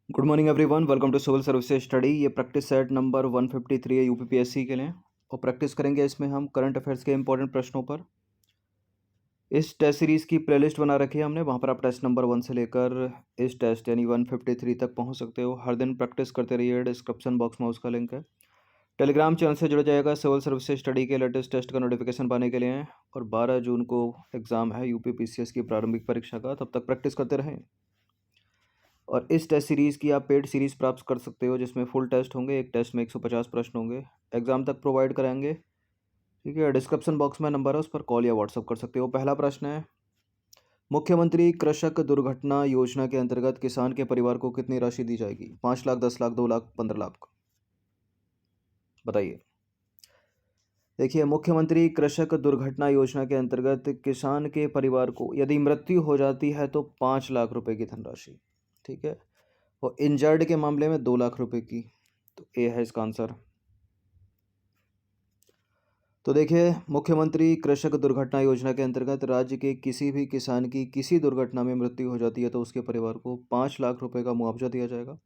Good morning everyone, welcome to civil services study. ये practice set number 153 है UPPSC के लिए। और प्रैक्टिस करेंगे इसमें हम करंट अफेयर्स के इंपॉर्टेंट प्रश्नों पर। इस टेस्ट सीरीज़ की प्लेलिस्ट बना रखी है हमने, वहाँ पर आप टेस्ट नंबर 1 से लेकर इस टेस्ट यानी 153 तक पहुँच सकते हो। हर दिन प्रैक्टिस करते रहिए। डिस्क्रिप्शन बॉक्स में उसका लिंक है। टेलीग्राम चैनल से जुड़ जाएगा सिविल सर्विसेज स्टडी के लेटेस्ट टेस्ट का नोटिफिकेशन पाने के लिए। और 12 जून को एग्ज़ाम है यूपीपीसीएस की प्रारंभिक परीक्षा का, तब तक प्रैक्टिस करते रहें। और इस टेस्ट सीरीज़ की आप पेड सीरीज़ प्राप्त कर सकते हो, जिसमें फुल टेस्ट होंगे। एक टेस्ट में 150 प्रश्न होंगे, एग्ज़ाम तक प्रोवाइड कराएंगे। ठीक है, डिस्क्रिप्शन बॉक्स में नंबर है, उस पर कॉल या व्हाट्सअप कर सकते हो। पहला प्रश्न है, मुख्यमंत्री कृषक दुर्घटना योजना के अंतर्गत किसान के परिवार को कितनी राशि दी जाएगी? 5 लाख, 10 लाख, 2 लाख, 15 लाख? बताइए। देखिए, मुख्यमंत्री कृषक दुर्घटना योजना के अंतर्गत किसान के परिवार को यदि मृत्यु हो जाती है तो 5 लाख रुपए की धनराशि। ठीक है, और इंजर्ड के मामले में 2 लाख रुपए की। तो ए है इसका आंसर। तो देखिए, मुख्यमंत्री कृषक दुर्घटना योजना के अंतर्गत राज्य के किसी भी किसान की किसी दुर्घटना में मृत्यु हो जाती है तो उसके परिवार को 5 लाख रुपए का मुआवजा दिया जाएगा।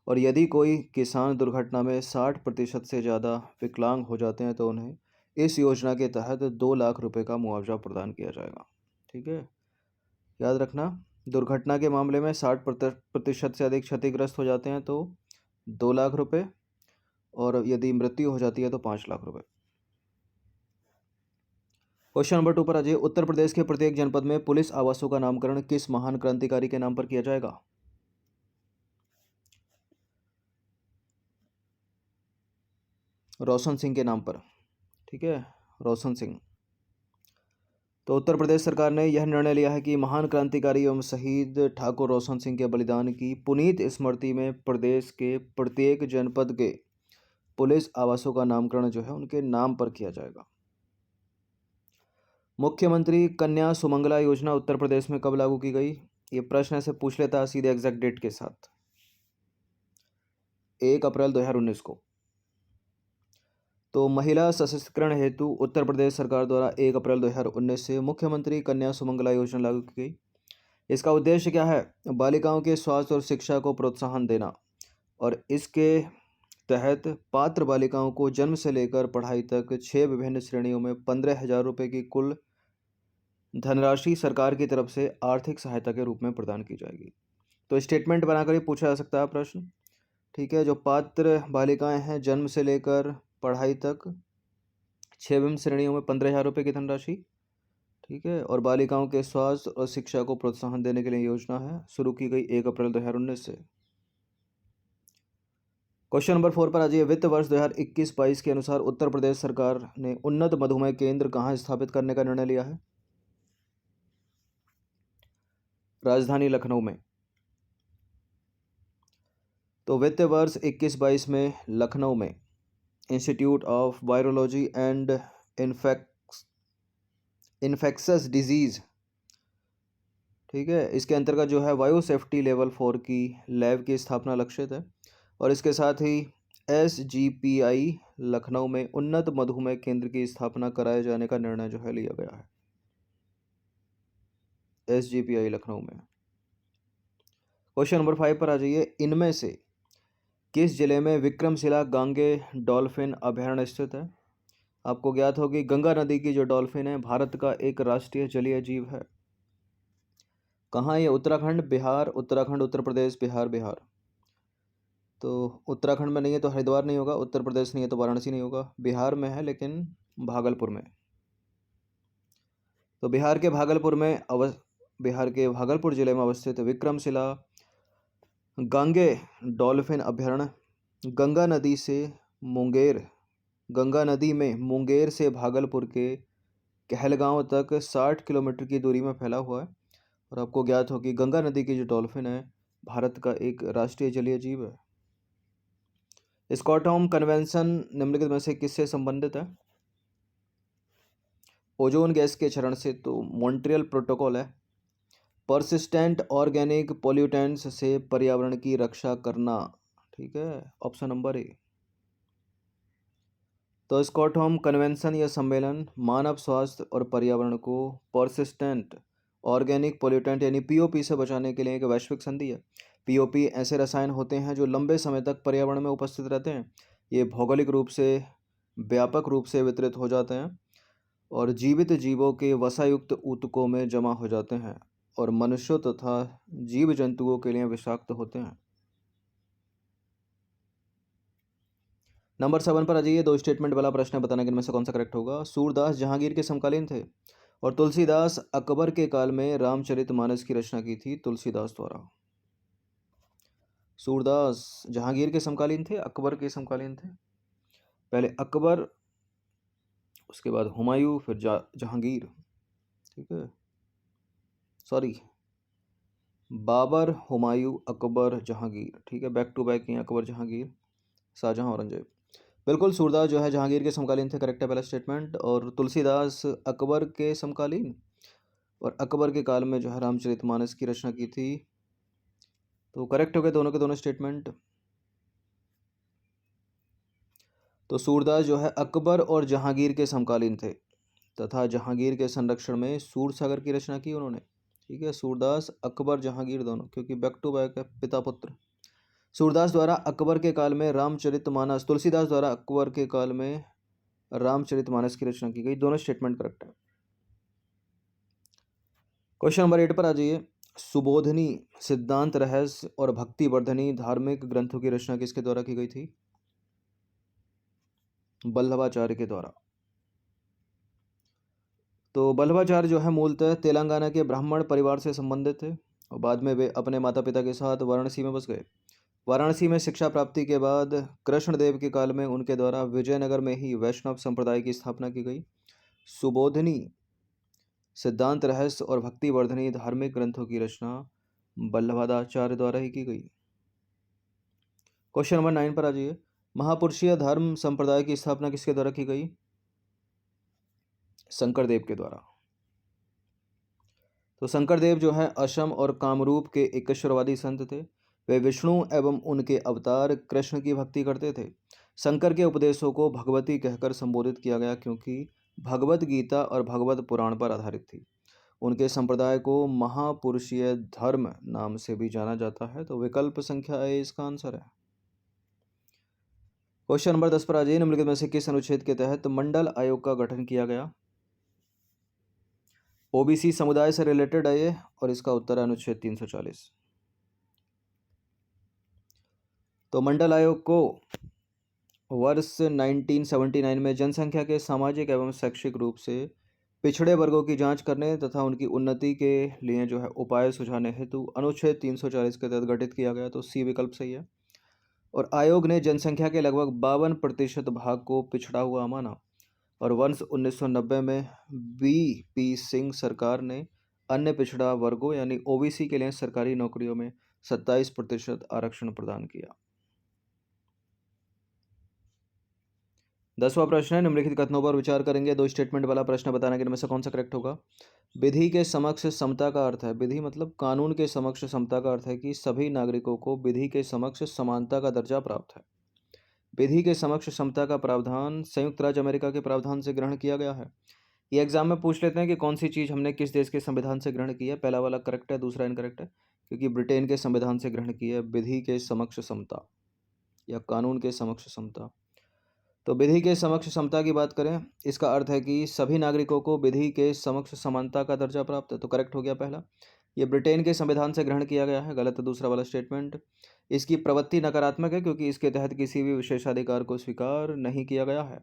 और यदि कोई किसान दुर्घटना में 60% से ज़्यादा विकलांग हो जाते हैं तो उन्हें इस योजना के तहत 2 लाख रुपए का मुआवजा प्रदान किया जाएगा। ठीक है, याद रखना, दुर्घटना के मामले में 60% से अधिक क्षतिग्रस्त हो जाते हैं तो 2 लाख रुपए, और यदि मृत्यु हो जाती है तो 5 लाख रुपए। क्वेश्चन नंबर 2 पर आ जाइए। उत्तर प्रदेश के प्रत्येक जनपद में पुलिस आवासों का नामकरण किस महान क्रांतिकारी के नाम पर किया जाएगा? रोशन सिंह के नाम पर। ठीक है, रोशन सिंह। तो उत्तर प्रदेश सरकार ने यह निर्णय लिया है कि महान क्रांतिकारी एवं शहीद ठाकुर रोशन सिंह के बलिदान की पुनीत स्मृति में प्रदेश के प्रत्येक जनपद के पुलिस आवासों का नामकरण जो है उनके नाम पर किया जाएगा। मुख्यमंत्री कन्या सुमंगला योजना उत्तर प्रदेश में कब लागू की गई? ये प्रश्न ऐसे पूछ लेता है सीधे एग्जैक्ट डेट के साथ। 1 अप्रैल 2019 को। तो महिला सशक्तिकरण हेतु उत्तर प्रदेश सरकार द्वारा 1 अप्रैल 2019 से मुख्यमंत्री कन्या सुमंगला योजना लागू की गई। इसका उद्देश्य क्या है? बालिकाओं के स्वास्थ्य और शिक्षा को प्रोत्साहन देना। और इसके तहत पात्र बालिकाओं को जन्म से लेकर पढ़ाई तक 6 विभिन्न श्रेणियों में 15,000 रुपये की कुल धनराशि सरकार की तरफ से आर्थिक सहायता के रूप में प्रदान की जाएगी। तो स्टेटमेंट बनाकर ही पूछा जा सकता है प्रश्न। ठीक है, जो पात्र बालिकाएं हैं जन्म से लेकर पढ़ाई तक 6 विभिन्न श्रेणियों में 15,000 रुपये की धनराशि। ठीक है, और बालिकाओं के स्वास्थ्य और शिक्षा को प्रोत्साहन देने के लिए योजना है, शुरू की गई 1 अप्रैल 2019 से। क्वेश्चन नंबर 4 पर आ जाइए। वित्त वर्ष 2021-22 के अनुसार उत्तर प्रदेश सरकार ने उन्नत मधुमेह केंद्र कहाँ स्थापित करने का निर्णय लिया है? राजधानी लखनऊ में। तो वित्त वर्ष 21-22 में लखनऊ में institute of virology and infectious disease, ठीक है, इसके अंतर्गत जो है वायु सेफ्टी लेवल 4 की लैब की स्थापना लक्षित है। और इसके साथ ही SGPI लखनऊ में उन्नत मधुमेह केंद्र की स्थापना कराए जाने का निर्णय जो है लिया गया है। SGPI लखनऊ में। क्वेश्चन नंबर 5 पर आ जाइए। इनमें से किस जिले में विक्रमशिला गांगे डॉल्फिन अभयारण्य स्थित है? आपको ज्ञात होगी, गंगा नदी की जो डॉल्फिन है भारत का एक राष्ट्रीय जलीय जीव है। कहाँ है ये? उत्तराखंड, बिहार, उत्तराखंड, उत्तर प्रदेश, बिहार, बिहार। तो उत्तराखंड में नहीं है तो हरिद्वार नहीं होगा, उत्तर प्रदेश नहीं है तो वाराणसी नहीं होगा, बिहार में है लेकिन भागलपुर में। तो बिहार के भागलपुर जिले में अवस्थित विक्रमशिला गांगे डॉल्फिन अभयारण्य गंगा नदी में मुंगेर से भागलपुर के कहलगांव तक 60 किलोमीटर की दूरी में फैला हुआ है। और आपको ज्ञात हो कि गंगा नदी की जो डॉल्फिन है भारत का एक राष्ट्रीय जलीय जीव है। स्टॉकहोम कन्वेंशन निम्नलिखित में से किससे संबंधित है? ओजोन गैस के क्षरण से। तो मॉन्ट्रियल प्रोटोकॉल है। परसिस्टेंट ऑर्गेनिक पोल्यूटेंट्स से पर्यावरण की रक्षा करना। ठीक है, ऑप्शन नंबर ए। तो स्टॉकहोम कन्वेंशन या सम्मेलन मानव स्वास्थ्य और पर्यावरण को परसिस्टेंट ऑर्गेनिक पोल्यूटेंट यानी पीओपी से बचाने के लिए एक वैश्विक संधि है। पीओपी ऐसे रसायन होते हैं जो लंबे समय तक पर्यावरण में उपस्थित रहते हैं। ये भौगोलिक रूप से व्यापक रूप से वितरित हो जाते हैं और जीवित जीवों के वसायुक्त ऊतकों में जमा हो जाते हैं और मनुष्यों तथा जीव जंतुओं के लिए विषाक्त होते हैं। नंबर 7 पर आ जाइए। 2 स्टेटमेंट वाला प्रश्न है, बताना कि इनमें से कौन सा करेक्ट होगा। सूरदास जहांगीर के समकालीन थे और तुलसीदास अकबर के काल में रामचरितमानस की रचना की थी तुलसीदास द्वारा। सूरदास जहांगीर के समकालीन थे, अकबर के समकालीन थे। पहले अकबर, उसके बाद हुमायूं, फिर जहांगीर। ठीक है, सॉरी, बाबर, हुमायूं, अकबर, जहांगीर। ठीक है, बैक टू बैक ही अकबर, जहांगीर, शाहजहां, औरंगजेब। बिल्कुल, सूरदास जो है जहांगीर के समकालीन थे, करेक्ट है पहला स्टेटमेंट। और तुलसीदास अकबर के समकालीन और अकबर के काल में जो है रामचरितमानस की रचना की थी, तो करेक्ट हो गए दोनों के दोनों स्टेटमेंट। तो सूरदास जो है अकबर और जहांगीर के समकालीन थे तथा जहांगीर के संरक्षण में सूरसागर की रचना की उन्होंने। ठीक है, सूरदास, अकबर, जहांगीर दोनों, क्योंकि बैक टू बैक है, पिता पुत्र। सूरदास द्वारा अकबर के काल में रामचरितमानस, तुलसीदास द्वारा अकबर के काल में रामचरितमानस की रचना की गई। दोनों स्टेटमेंट करेक्ट है। क्वेश्चन नंबर 8 पर आ जाइए। सुबोधनी, सिद्धांत रहस्य और भक्तिवर्धनी धार्मिक ग्रंथों की रचना किसके द्वारा की गई थी? वल्लभाचार्य के द्वारा। तो वल्लभाचार्य जो है मूलतः तेलंगाना के ब्राह्मण परिवार से संबंधित थे और बाद में वे अपने माता पिता के साथ वाराणसी में बस गए। वाराणसी में शिक्षा प्राप्ति के बाद कृष्णदेव के काल में उनके द्वारा विजयनगर में ही वैष्णव संप्रदाय की स्थापना की गई। सुबोधनी, सिद्धांत रहस्य और भक्तिवर्धनी धार्मिक ग्रंथों की रचना वल्लभाचार्य द्वारा ही की गई। क्वेश्चन नंबर 9 पर आ जाइए। महापुरुषीय धर्म संप्रदाय की स्थापना किसके द्वारा की गई? शंकरदेव के द्वारा। तो शंकरदेव जो है असम और कामरूप के एकेश्वरवादी संत थे। वे विष्णु एवं उनके अवतार कृष्ण की भक्ति करते थे। शंकर के उपदेशों को भगवती कहकर संबोधित किया गया क्योंकि भगवत गीता और भगवत पुराण पर आधारित थी। उनके संप्रदाय को महापुरुषीय धर्म नाम से भी जाना जाता है। तो विकल्प संख्या ए इसका आंसर है। क्वेश्चन नंबर 10 पर आ जाइए। निम्नलिखित में से किस अनुच्छेद के तहत मंडल आयोग का गठन किया गया? ओबीसी समुदाय से रिलेटेड है ये और इसका उत्तर है अनुच्छेद 340। तो मंडल आयोग को वर्ष 1979 में जनसंख्या के सामाजिक एवं शैक्षिक रूप से पिछड़े वर्गों की जांच करने तथा उनकी उन्नति के लिए जो है उपाय सुझाने हेतु अनुच्छेद 340 के तहत गठित किया गया। तो सी विकल्प सही है। और आयोग ने जनसंख्या के लगभग 52% भाग को पिछड़ा हुआ माना और वर्ष 1990 में बीपी सिंह सरकार ने अन्य पिछड़ा वर्गों यानी ओबीसी के लिए सरकारी नौकरियों में 27% आरक्षण प्रदान किया। 10वां प्रश्न है, निम्नलिखित कथनों पर विचार करेंगे। 2 स्टेटमेंट वाला प्रश्न, बताना कि इनमें से कौन सा करेक्ट होगा। विधि के समक्ष समता का अर्थ है, विधि मतलब कानून के समक्ष समता का अर्थ है कि सभी नागरिकों को विधि के समक्ष समानता का दर्जा प्राप्त है। विधि के समक्ष समता का प्रावधान संयुक्त राज्य अमेरिका के प्रावधान से ग्रहण किया गया है। ये एग्जाम में पूछ लेते हैं कि कौन सी चीज़ हमने किस देश के संविधान से ग्रहण की है। पहला वाला करेक्ट है, दूसरा इनकरेक्ट है, क्योंकि ब्रिटेन के संविधान से ग्रहण की है विधि के समक्ष समता या कानून के समक्ष समता। तो विधि के समक्ष समता की बात करें, इसका अर्थ है कि सभी नागरिकों को विधि के समक्ष समानता का दर्जा प्राप्त है। तो करेक्ट हो गया पहला। ये ब्रिटेन के संविधान से ग्रहण किया गया है, गलत है दूसरा वाला स्टेटमेंट। इसकी प्रवृत्ति नकारात्मक है क्योंकि इसके तहत किसी भी विशेषाधिकार को स्वीकार नहीं किया गया है।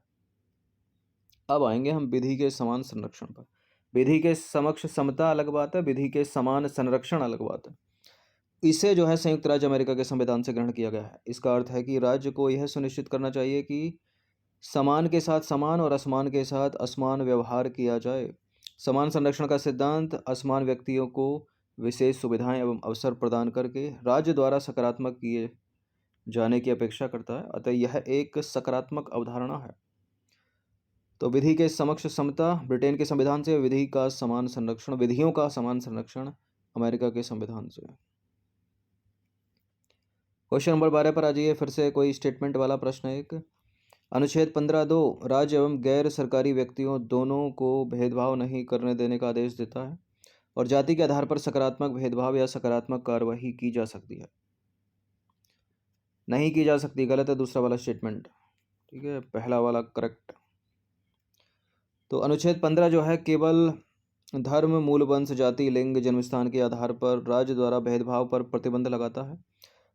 अब आएंगे हम विधि के समान संरक्षण पर। विधि के समक्ष समता अलग बात है, विधि के समान संरक्षण अलग बात है। इसे जो है संयुक्त राज्य अमेरिका के संविधान से ग्रहण किया गया है। इसका अर्थ है कि राज्य को यह सुनिश्चित करना चाहिए कि समान के साथ समान और असमान के साथ असमान व्यवहार किया जाए। समान संरक्षण का सिद्धांत असमान व्यक्तियों को विशेष सुविधाएं एवं अवसर प्रदान करके राज्य द्वारा सकारात्मक किए जाने की अपेक्षा करता है, अतः यह एक सकारात्मक अवधारणा है। तो विधि के समक्ष समता ब्रिटेन के संविधान से, विधि का समान संरक्षण, विधियों का समान संरक्षण अमेरिका के संविधान से। क्वेश्चन नंबर 12 पर आ जाइए। फिर से कोई स्टेटमेंट वाला प्रश्न है। एक अनुच्छेद 15(2) राज्य एवं गैर सरकारी व्यक्तियों दोनों को भेदभाव नहीं करने देने का आदेश देता है और जाति के आधार पर सकारात्मक भेदभाव या सकारात्मक कार्रवाई की जा सकती है। नहीं की जा सकती, गलत है दूसरा वाला स्टेटमेंट। ठीक है, पहला वाला करेक्ट। तो अनुच्छेद 15 जो है केवल धर्म, मूल वंश, जाति, लिंग, जन्मस्थान के आधार पर राज्य द्वारा भेदभाव पर प्रतिबंध लगाता है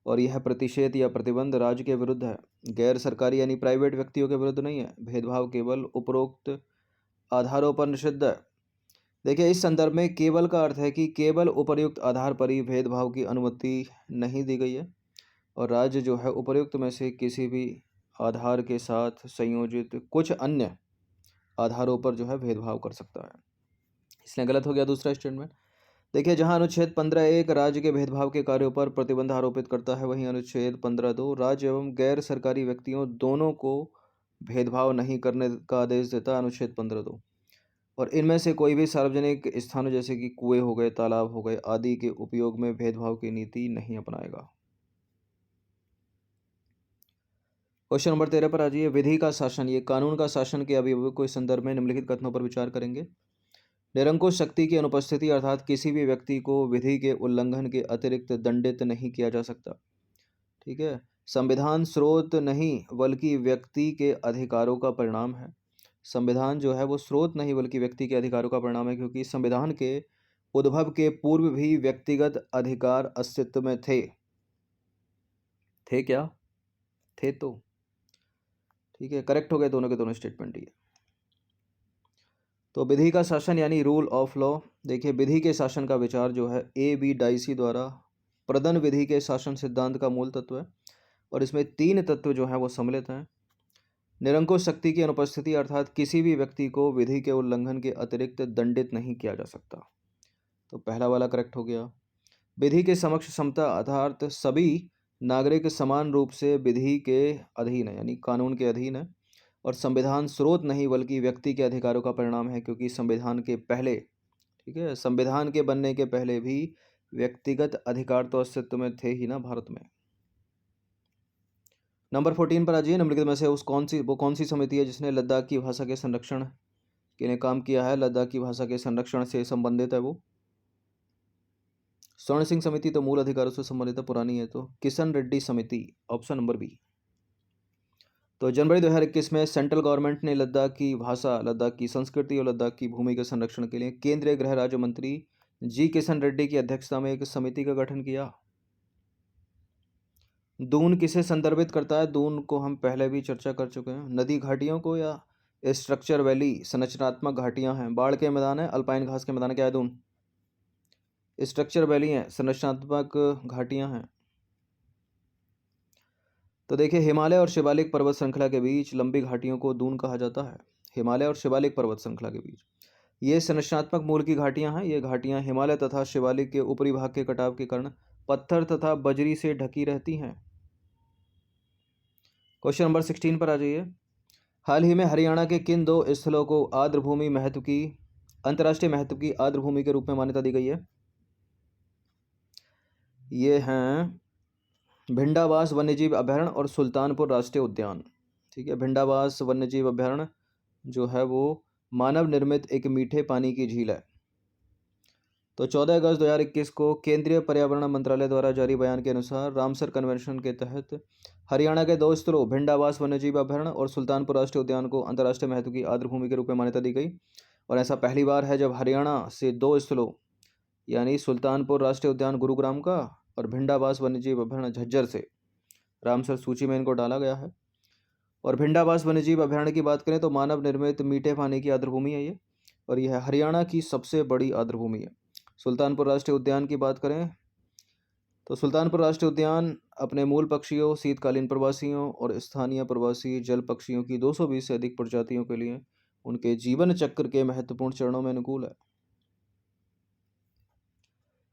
और यह प्रतिषेध या प्रतिबंध राज्य के विरुद्ध है, गैर सरकारी यानी प्राइवेट व्यक्तियों के विरुद्ध नहीं है। भेदभाव केवल उपरोक्त आधारों पर निषिद्ध है। देखिए, इस संदर्भ में केवल का अर्थ है कि केवल उपर्युक्त आधार पर ही भेदभाव की अनुमति नहीं दी गई है और राज्य जो है उपर्युक्त में से किसी भी आधार के साथ संयोजित कुछ अन्य आधारों पर जो है भेदभाव कर सकता है, इसलिए गलत हो गया दूसरा स्टेटमेंट। देखिए, जहां अनुच्छेद 15(1) राज्य के भेदभाव के कार्यों पर प्रतिबंध आरोपित करता है, वहीं अनुच्छेद 15(2) राज्य एवं गैर सरकारी व्यक्तियों दोनों को भेदभाव नहीं करने का आदेश देता है, अनुच्छेद 15(2), और इनमें से कोई भी सार्वजनिक स्थानों जैसे कि कुएं हो गए, तालाब हो गए आदि के उपयोग में भेदभाव की नीति नहीं अपनाएगा। क्वेश्चन नंबर 13 पर आ जाइए। विधि का शासन, ये कानून का शासन के अभिभावकों के संदर्भ में निम्नलिखित कथनों पर विचार करेंगे। निरंकुश शक्ति की अनुपस्थिति अर्थात किसी भी व्यक्ति को विधि के उल्लंघन के अतिरिक्त दंडित नहीं किया जा सकता। ठीक है, संविधान स्रोत नहीं बल्कि व्यक्ति के अधिकारों का परिणाम है। संविधान जो है वो स्रोत नहीं बल्कि व्यक्ति के अधिकारों का परिणाम है, क्योंकि संविधान के उद्भव के पूर्व भी व्यक्तिगत अधिकार अस्तित्व में थे। क्या थे? तो ठीक है, करेक्ट हो गए दोनों के दोनों स्टेटमेंट ये। तो विधि का शासन यानी रूल ऑफ लॉ। देखिए, विधि के शासन का विचार जो है A.B. डाइसी द्वारा प्रदन विधि के शासन सिद्धांत का मूल तत्व है और इसमें 3 तत्व जो हैं वो सम्मिलित हैं। निरंकुश शक्ति की अनुपस्थिति अर्थात किसी भी व्यक्ति को विधि के उल्लंघन के अतिरिक्त दंडित नहीं किया जा सकता, तो पहला वाला करेक्ट हो गया। विधि के समक्ष समता अर्थात सभी नागरिक समान रूप से विधि के अधीन है यानी कानून के अधीन है, और संविधान स्रोत नहीं बल्कि व्यक्ति के अधिकारों का परिणाम है, क्योंकि संविधान के पहले, ठीक है, संविधान के बनने के पहले भी व्यक्तिगत अधिकार तो अस्तित्व में थे ही ना भारत में। नंबर 14 पर आ जाइए। निम्नलिखित में से वो कौन सी समिति है जिसने लद्दाख की भाषा के संरक्षण के लिए काम किया है? लद्दाख की भाषा के संरक्षण से संबंधित है वो स्वर्ण सिंह समिति, तो मूल अधिकारों से संबंधित है, पुरानी है। तो किशन रेड्डी समिति, ऑप्शन नंबर बी। तो जनवरी 2021 में सेंट्रल गवर्नमेंट ने लद्दाख की भाषा, लद्दाख की संस्कृति और लद्दाख की भूमि के संरक्षण के लिए केंद्रीय गृह राज्य मंत्री जी किशन रेड्डी की अध्यक्षता में एक समिति का गठन किया। दून किसे संदर्भित करता है? दून को हम पहले भी चर्चा कर चुके हैं। नदी घाटियों को या स्ट्रक्चर वैली, संरचनात्मक घाटियां हैं। बाढ़ के मैदान है, अल्पाइन घास के मैदान, क्या है? दून। स्ट्रक्चर वैली है, संरचनात्मक घाटियां हैं। तो देखिए, हिमालय और शिवालिक पर्वत श्रृंखला के बीच लंबी घाटियों को दून कहा जाता है। हिमालय और शिवालिक पर्वत श्रृंखला के बीच ये संरचनात्मक मूल की घाटियां हैं। ये घाटियां हिमालय तथा शिवालिक के ऊपरी भाग के कटाव के कारण पत्थर तथा बजरी से ढकी रहती हैं। क्वेश्चन नंबर 16 पर आ जाइए। हाल ही में हरियाणा के किन 2 स्थलों को आर्द्रभूमि महत्व की, अंतर्राष्ट्रीय महत्व की आर्द्रभूमि के रूप में मान्यता दी गई है? ये हैं भिंडावास वन्यजीव अभयारण्य और सुल्तानपुर राष्ट्रीय उद्यान। ठीक है, भिंडावास वन्यजीव अभयारण्य जो है वो मानव निर्मित एक मीठे पानी की झील है। तो 14 अगस्त 2021 को केंद्रीय पर्यावरण मंत्रालय द्वारा जारी बयान के अनुसार रामसर कन्वेंशन के तहत हरियाणा के 2 स्थलों भिंडावास वन्यजीव अभयारण्य और सुल्तानपुर राष्ट्रीय उद्यान को अंतर्राष्ट्रीय महत्व की आर्द्रभूमि के रूप में मान्यता दी गई। और ऐसा पहली बार है जब हरियाणा से 2 स्थलों यानी सुल्तानपुर राष्ट्रीय उद्यान गुरुग्राम का और भिंडावास वन्यजीव अभयारण्य झज्जर से रामसर सूची में इनको डाला गया है। और भिंडावास वन्यजीव अभयारण्य की बात करें तो मानव निर्मित मीठे पानी की आर्द्रभूमि है ये, और यह हरियाणा की सबसे बड़ी आर्द्रभूमि है। सुल्तानपुर राष्ट्रीय उद्यान की बात करें तो सुल्तानपुर राष्ट्रीय उद्यान अपने मूल पक्षियों, शीतकालीन प्रवासियों और स्थानीय प्रवासी जल पक्षियों की 220 से अधिक प्रजातियों के लिए उनके जीवन चक्र के महत्वपूर्ण चरणों में अनुकूल है।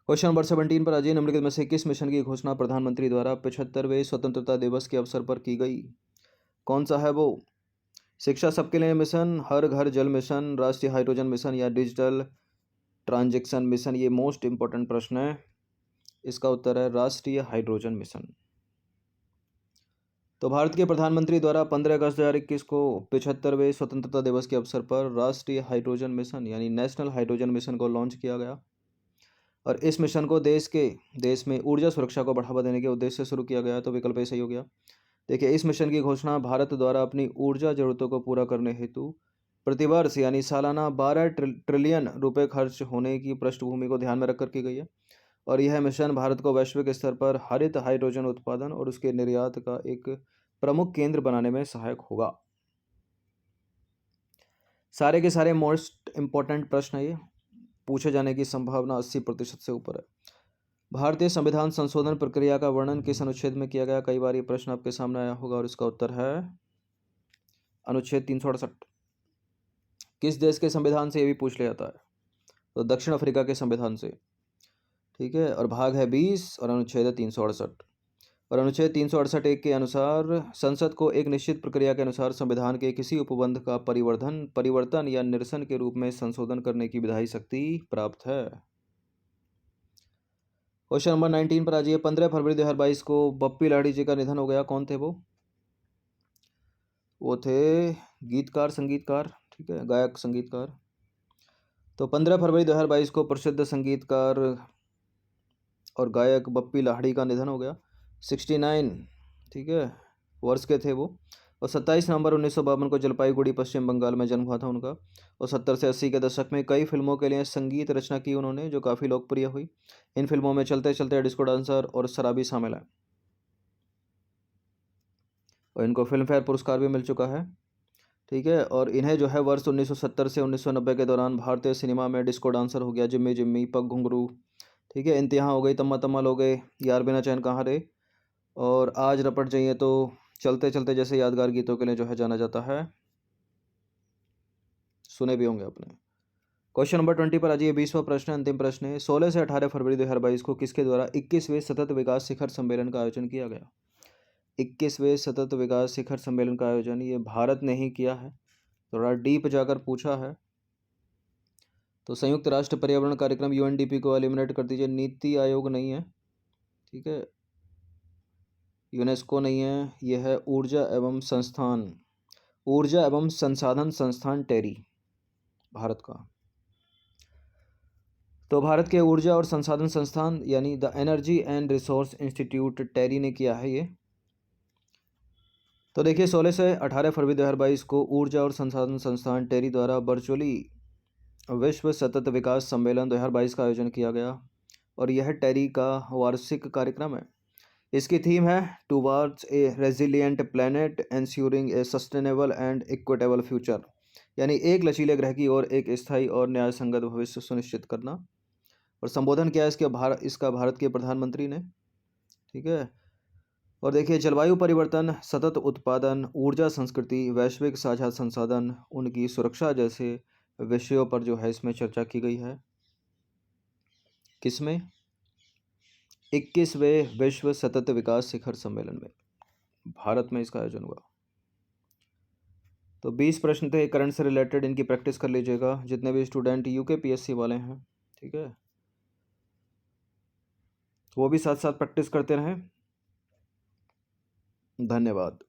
क्वेश्चन नंबर 17 पर आ जाइए। निम्नलिखित में से किस मिशन की घोषणा प्रधानमंत्री द्वारा 75वें स्वतंत्रता दिवस के अवसर पर की गई? कौन सा है वो? शिक्षा सबके लिए मिशन, हर घर जल मिशन, राष्ट्रीय हाइड्रोजन मिशन या डिजिटल ट्रांजैक्शन मिशन? ये मोस्ट इंपॉर्टेंट प्रश्न है। इसका उत्तर है राष्ट्रीय हाइड्रोजन मिशन। तो भारत के प्रधानमंत्री द्वारा 15 अगस्त 2021 को 75वें स्वतंत्रता दिवस के अवसर पर राष्ट्रीय हाइड्रोजन मिशन यानी नेशनल हाइड्रोजन मिशन को लॉन्च किया गया। और इस मिशन को देश में ऊर्जा सुरक्षा को बढ़ावा देने के उद्देश्य से शुरू किया गया है, तो विकल्प ए सही हो गया। देखिए, इस मिशन की घोषणा भारत द्वारा अपनी ऊर्जा जरूरतों को पूरा करने हेतु प्रतिवर्ष यानी सालाना 12 ट्रिलियन रुपए खर्च होने की पृष्ठभूमि को ध्यान में रखकर की गई है। और यह मिशन भारत को वैश्विक स्तर पर हरित हाइड्रोजन उत्पादन और उसके निर्यात का एक प्रमुख केंद्र बनाने में सहायक होगा। सारे के सारे मोस्ट इंपॉर्टेंट प्रश्न है, ये पूछे जाने की संभावना 80% से ऊपर है। भारतीय संविधान संशोधन प्रक्रिया का वर्णन किस अनुच्छेद में किया गया? कई बार ये प्रश्न आपके सामने आया होगा और इसका उत्तर है अनुच्छेद 368। किस देश के संविधान से ये भी पूछ लिया जाता है? तो दक्षिण अफ्रीका के संविधान से। ठीक है, और भाग है 20 और अनुच्छेद है 368। और अनुच्छेद 368 के अनुसार संसद को एक निश्चित प्रक्रिया के अनुसार संविधान के किसी उपबंध का परिवर्तन या निरसन के रूप में संशोधन करने की विधायी शक्ति प्राप्त है। क्वेश्चन नंबर 19 पर आ जाइए। 15 फरवरी 2022 को बप्पी लाहिड़ी जी का निधन हो गया। कौन थे वो थे गीतकार, संगीतकार, ठीक है, गायक, संगीतकार। तो 15 फरवरी 2022 को प्रसिद्ध संगीतकार और गायक बप्पी लाहिड़ी का निधन हो गया। 69, ठीक है, वर्ष के थे वो। और 27 नवंबर 1952 को जलपाईगुड़ी, पश्चिम बंगाल में जन्म हुआ था उनका। और 70 से 80 के दशक में कई फिल्मों के लिए संगीत रचना की उन्होंने, जो काफ़ी लोकप्रिय हुई। इन फिल्मों में चलते चलते, डिस्को डांसर और शराबी शामिल है। और इनको फिल्म फेयर पुरस्कार भी मिल चुका है। ठीक है, और इन्हें जो है वर्ष 1970 से 1990 के दौरान भारतीय सिनेमा में डिस्को डांसर हो गया, जिम्मी जिम्मी, पग घुंघरू, ठीक है, इंतहा हो गई, तम्मा तम्मा हो गए, यार बिना चैन कहाँ रे, और आज रपट जाइए, तो चलते चलते जैसे यादगार गीतों के लिए जो है जाना जाता है। सुने भी होंगे आपने। क्वेश्चन नंबर 20 पर आ जाइए। 20वां प्रश्न, अंतिम प्रश्न है। 16 से 18 फरवरी 2022 को किसके द्वारा 21वें सतत विकास शिखर सम्मेलन का आयोजन किया गया? 21वें सतत विकास शिखर सम्मेलन का आयोजन ये भारत ने ही किया है। थोड़ा डीप जाकर पूछा है। तो संयुक्त राष्ट्र पर्यावरण कार्यक्रम UNDP को एलिमिनेट कर दीजिए। नीति आयोग नहीं है, ठीक है, यूनेस्को नहीं है, यह है ऊर्जा एवं संसाधन संस्थान टेरी, भारत का। तो भारत के ऊर्जा और संसाधन संस्थान यानी the energy and resource institute TERI ने किया है ये। तो देखिए, 16 से 18 फरवरी 2022 को ऊर्जा और संसाधन संस्थान टेरी द्वारा वर्चुअली विश्व सतत विकास सम्मेलन 2022 का आयोजन किया गया। और यह टेरी का वार्षिक कार्यक्रम है। इसकी थीम है towards a resilient planet ensuring A sustainable and equitable future, यानी एक लचीले ग्रह की ओर एक स्थायी और न्यायसंगत भविष्य सुनिश्चित करना। और संबोधन किया इसका भारत के प्रधानमंत्री ने, ठीक है। और देखिए, जलवायु परिवर्तन, सतत उत्पादन, ऊर्जा संस्कृति, वैश्विक साझा संसाधन, उनकी सुरक्षा जैसे विषयों पर जो है इसमें चर्चा की गई है। किसमें? 21वें विश्व सतत विकास शिखर सम्मेलन में, भारत में इसका आयोजन हुआ। तो 20 प्रश्न थे करंट से रिलेटेड, इनकी प्रैक्टिस कर लीजिएगा जितने भी स्टूडेंट UKPSC वाले हैं, ठीक है, वो भी साथ साथ प्रैक्टिस करते रहें। धन्यवाद।